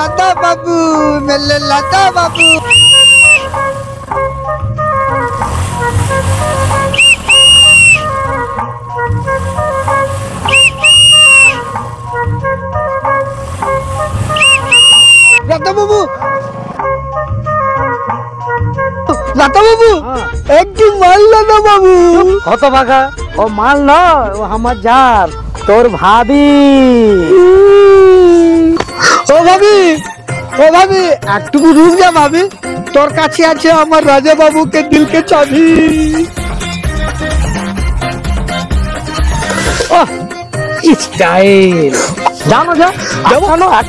লাদা বাবু, মেলে লাদা বাবু। লাদা বাবু, লাদা বাবু, একটু মাল লাদা বাবু। কত ভাগা? ও মাল নয়, ও আমার জার, তোর ভাবি। ও ভাবি, ও ভাবি, একটু রুক যা ভাবি, তোর কাছে আছে আমার রাজা বাবুকে দিলকে চাবি। স্টাইল জানো, যা জানো এক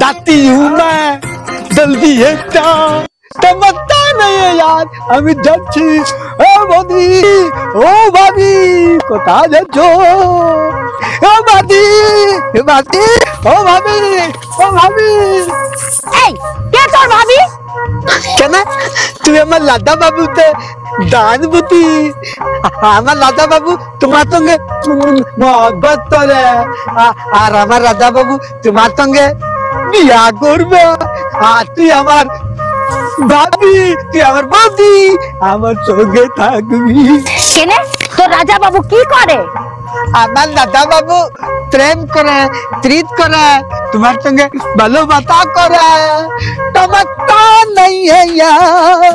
दाती हूँ मैं जल्दी एकटा तमत्ता नहीं है यार আমি যাচ্ছি। ও বদি, ও ভাবি, কোথায় যাচ্ছ? ও বাদি, বাদি, ও ভাবি, ও ভাবি। এই কে তোর ভাবি? কেন তুই আমার লাদা বাবুতে দানবতী? আমার লাদা বাবু তোমার সঙ্গে মহব্বত করে, আর আমার রাজা বাবু তোমার সঙ্গে বিয়া করবে। আর তুই আমার ভাবি, তুই আমার বৌদি, আমার সঙ্গে থাকবি। কেন তোর রাজা বাবু কি করে? আমার দাদা বাবু প্রেম করে, প্রীত করে, তোমার সঙ্গে ভালোবাসা করে। টমাটা নেই यार।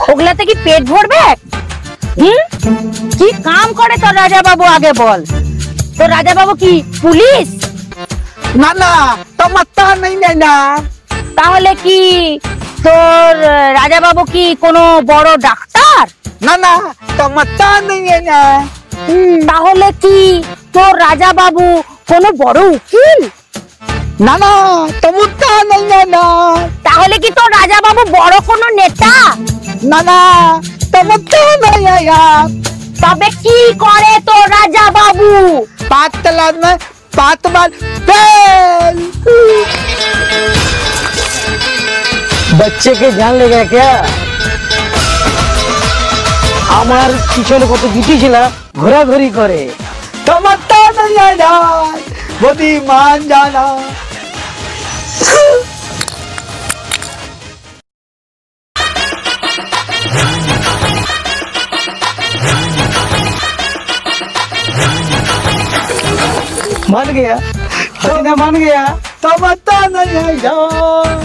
ওগুলাতে কি পেট ভরবে? কি কাম করে তোর রাজা বাবু আগে বল। তোর রাজা বাবু কি পুলিশ? না না, টমাটা নেই না। তাহলে কি তোর রাজা বাবু কি কোনো বড় ডাক্তার? না না, টমাটা নেই না। তাহলে কি তোর রাজা বাবু কোনো বড় উকিল? না না, টমাটা নেই না। তাহলে কি তোর রাজা বাবু বড় কোনো নেতা? না না, টমাটা নেই यार। তবে কি করে তোর রাজা বাবু? पाँच तलाश में 5 बार फेल। बच्चे के जान लेगा क्या? আমার পিছনে কত জুটি ছিল, ঘোরাঘুরি করে। टमाटा नहीं यार, बदी मान जाना। मान गया, हसीना मान गया। टमाटा नहीं यार।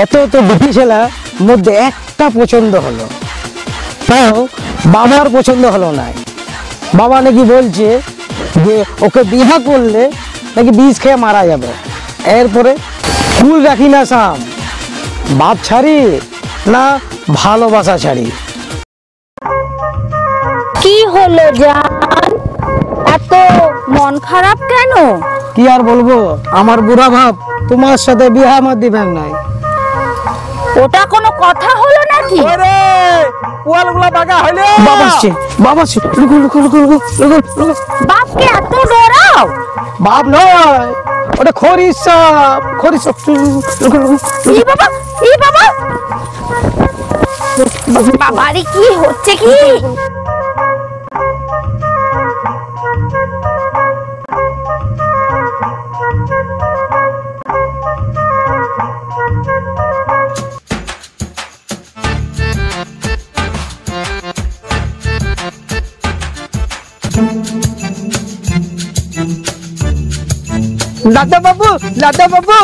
এত তো দুটি ছেলা মধ্যে একটা পছন্দ হলো, তাও বাবার পছন্দ হলো না। বাবা নাকি বলছে যে ওকে বিয়ে করলে নাকি বিষ খেয়ে মারা যাবে। এরপরে ফুল রাখি না সাম, বাপ ছাড়ি না ভালোবাসা ছাড়ি। কি হলো জান, এত মন খারাপ কেন? কি আর বলবো, আমার বুড়া ভাব তোমার সাথে বিয়ে আমার দিবেন নাই। ওটা কোনো কথা হলো নাকি? ওরে পোয়ালগুলা বাগা হইলো। বাবা আসছে, বাবা আসছে, লুকো লুকো লুকো লুকো লুকো লুকো। বাপকে এত ডরাও? বাপ নয়, ওটা খরিস সাপ, খরিস সাপ। লুকো লুকো। ই বাবা, ই বাবা, বাবারে কি হচ্ছে কি? দাদা বাবু, দাদা বাবু,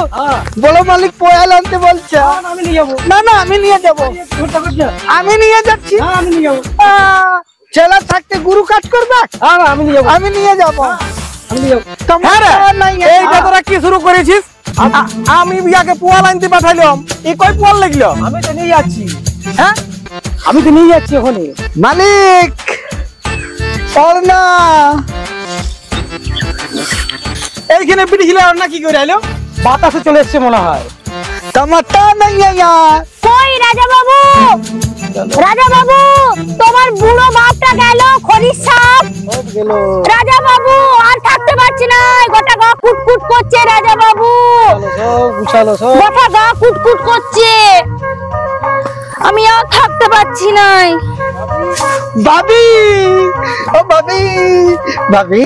বড় মালিক পোয়াল আনতে বলছে। আমি নিয়ে যাবো। না না, আমি নিয়ে যাবো, আমি নিয়ে যাচ্ছি। আমি নিয়ে যাবো। ছেলে থাকতে গুরু কাজ করবে, আমি নিয়ে যাবো। আমি নিয়ে যাবো। আমি নিয়ে যাবো। এই যে তোরা কি শুরু করেছিস? আমি বিয়াকে পোয়াল আনতে পাঠাইলাম, এই কই পোয়াল লাগলো? আমি তো নিয়ে যাচ্ছি। হ্যাঁ, আমি তো নিয়ে যাচ্ছি ওখানে। মালিক और ना এইখানে পিটি ছিল আর না কি করে আইলো বাতাসে চলে এসেছে মনে হয় टमाटा नहीं है यार কই রাজা বাবু? রাজা বাবু, তোমার বুড়ো বাপটা গেল খনির সাপ। গেল রাজা বাবু আর থাকতে পারছি না, গোটা গা কুটকুট করছে রাজা বাবু, সব গুছালো সব গোটা গা কুটকুট করছে, আমি আর থাকতে পারছি না। भाभी ओ भाभी भाभी